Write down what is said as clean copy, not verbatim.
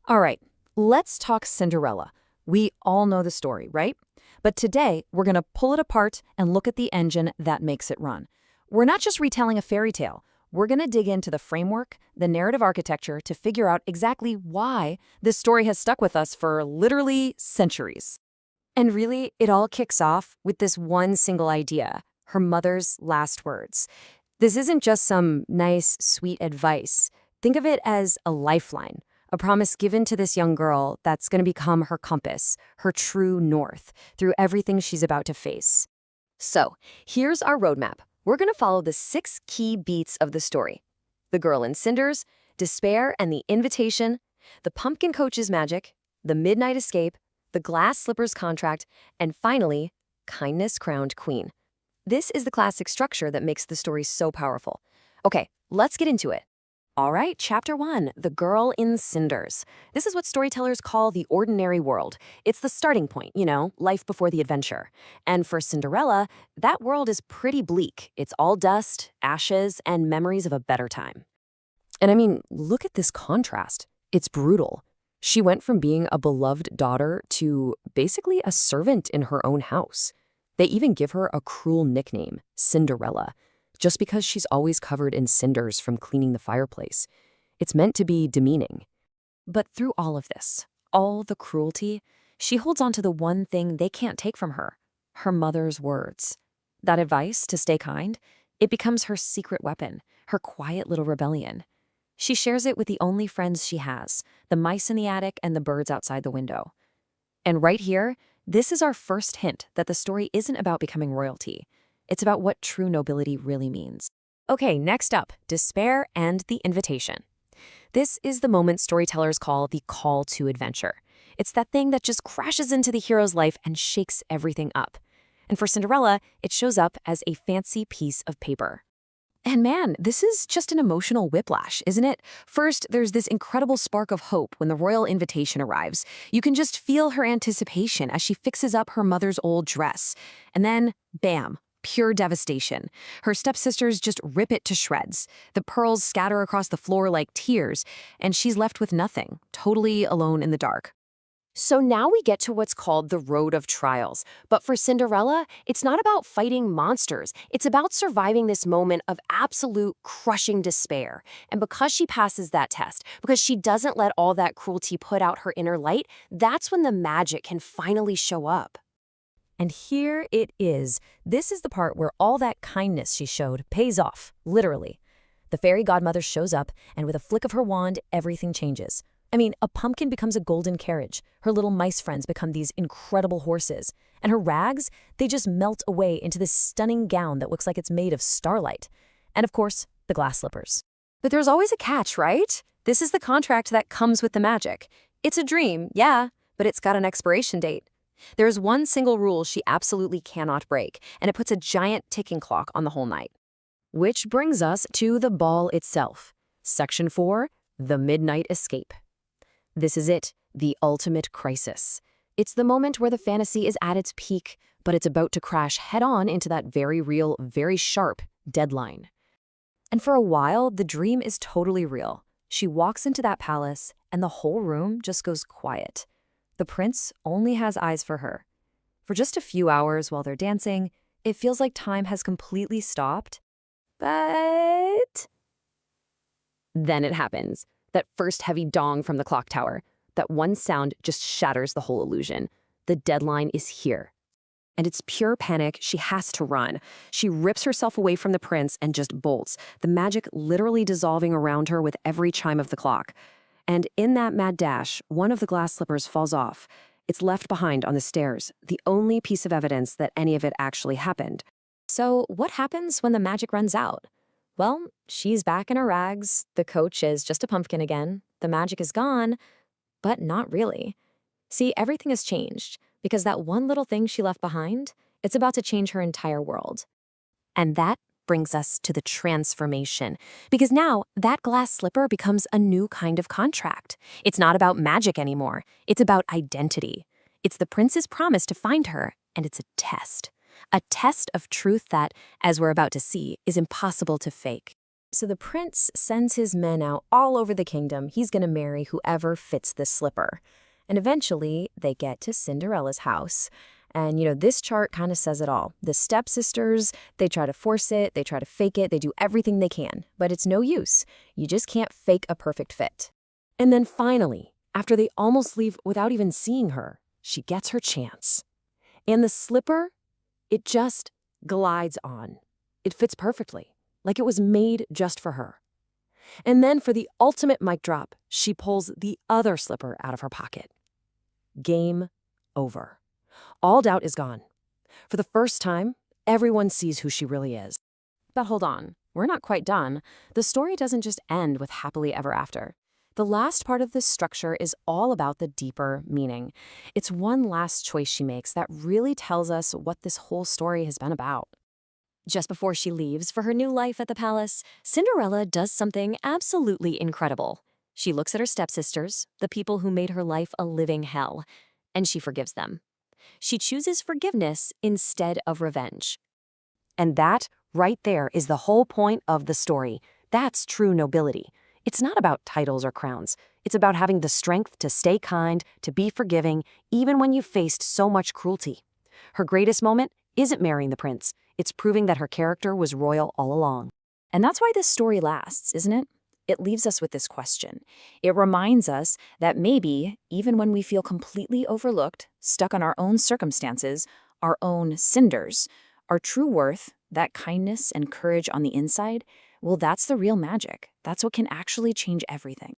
All right, let's talk Cinderella. We all know the story, right? But today, we're going to pull it apart and look at the engine that makes it run. We're not just retelling a fairy tale. We're going to dig into the framework, the narrative architecture to figure out exactly why this story has stuck with us for literally centuries. And really, it all kicks off with this one single idea, her mother's last words. This isn't just some nice, sweet advice. Think of it as a lifeline, a promise given to this young girl that's going to become her compass, her true north, through everything she's about to face. So, here's our roadmap. We're going to follow the 6 key beats of the story: the girl in cinders, despair and the invitation, the pumpkin coach's magic, the midnight escape, the glass slippers contract, and finally, kindness crowned queen. This is the classic structure that makes the story so powerful. Okay, let's get into it. All right, Chapter 1, The Girl in Cinders. This is what storytellers call the ordinary world. It's the starting point, life before the adventure. And for Cinderella, that world is pretty bleak. It's all dust, ashes, and memories of a better time. And I mean, look at this contrast. It's brutal. She went from being a beloved daughter to basically a servant in her own house. They even give her a cruel nickname, Cinderella, just because she's always covered in cinders from cleaning the fireplace. It's meant to be demeaning. But through all of this, all the cruelty, she holds on to the one thing they can't take from her mother's words. That advice to stay kind, it becomes her secret weapon, her quiet little rebellion. She shares it with the only friends she has, the mice in the attic and the birds outside the window. And right here, this is our first hint that the story isn't about becoming royalty. It's about what true nobility really means. Okay, next up, despair and the invitation. This is the moment storytellers call the call to adventure. It's that thing that just crashes into the hero's life and shakes everything up. And for Cinderella, it shows up as a fancy piece of paper. And man, this is just an emotional whiplash, isn't it? First, there's this incredible spark of hope when the royal invitation arrives. You can just feel her anticipation as she fixes up her mother's old dress. And then, bam, pure devastation. Her stepsisters just rip it to shreds. The pearls scatter across the floor like tears, and she's left with nothing, totally alone in the dark. So now we get to what's called the road of trials. But for Cinderella, it's not about fighting monsters. It's about surviving this moment of absolute crushing despair. And because she passes that test, because she doesn't let all that cruelty put out her inner light, that's when the magic can finally show up. And here it is. This is the part where all that kindness she showed pays off, literally. The fairy godmother shows up, and with a flick of her wand, everything changes. I mean, a pumpkin becomes a golden carriage. Her little mice friends become these incredible horses. And her rags, they just melt away into this stunning gown that looks like it's made of starlight. And of course, the glass slippers. But there's always a catch, right? This is the contract that comes with the magic. It's a dream, yeah, but it's got an expiration date. There's one single rule she absolutely cannot break, and it puts a giant ticking clock on the whole night. Which brings us to the ball itself. Section 4, the midnight escape. This is it, the ultimate crisis. It's the moment where the fantasy is at its peak, but it's about to crash head-on into that very real, very sharp deadline. And for a while, the dream is totally real. She walks into that palace, and the whole room just goes quiet. The prince only has eyes for her. For just a few hours while they're dancing, it feels like time has completely stopped. But then it happens. That first heavy dong from the clock tower. That one sound just shatters the whole illusion. The deadline is here. And it's pure panic. She has to run. She rips herself away from the prince and just bolts, the magic literally dissolving around her with every chime of the clock. And in that mad dash, one of the glass slippers falls off. It's left behind on the stairs, the only piece of evidence that any of it actually happened. So what happens when the magic runs out? Well, she's back in her rags, the coach is just a pumpkin again, the magic is gone, but not really. See, everything has changed, because that one little thing she left behind, it's about to change her entire world. And that brings us to the transformation, because now that glass slipper becomes a new kind of contract. It's not about magic anymore, it's about identity. It's the prince's promise to find her, and it's a test. A test of truth that, as we're about to see, is impossible to fake. So the prince sends his men out all over the kingdom. He's going to marry whoever fits the slipper. And eventually, they get to Cinderella's house. And, this chart kind of says it all. The stepsisters, they try to force it, they try to fake it, they do everything they can. But it's no use. You just can't fake a perfect fit. And then finally, after they almost leave without even seeing her, she gets her chance. And the slipper, it just glides on. It fits perfectly, like it was made just for her. And then for the ultimate mic drop, she pulls the other slipper out of her pocket. Game over. All doubt is gone. For the first time, everyone sees who she really is. But hold on, we're not quite done. The story doesn't just end with happily ever after. The last part of this structure is all about the deeper meaning. It's one last choice she makes that really tells us what this whole story has been about. Just before she leaves for her new life at the palace, Cinderella does something absolutely incredible. She looks at her stepsisters, the people who made her life a living hell, and she forgives them. She chooses forgiveness instead of revenge. And that, right there, is the whole point of the story. That's true nobility. It's not about titles or crowns. It's about having the strength to stay kind, to be forgiving, even when you've faced so much cruelty. Her greatest moment isn't marrying the prince. It's proving that her character was royal all along. And that's why this story lasts, isn't it? It leaves us with this question. It reminds us that maybe, even when we feel completely overlooked, stuck on our own circumstances, our own cinders, our true worth, that kindness and courage on the inside, well, that's the real magic. That's what can actually change everything.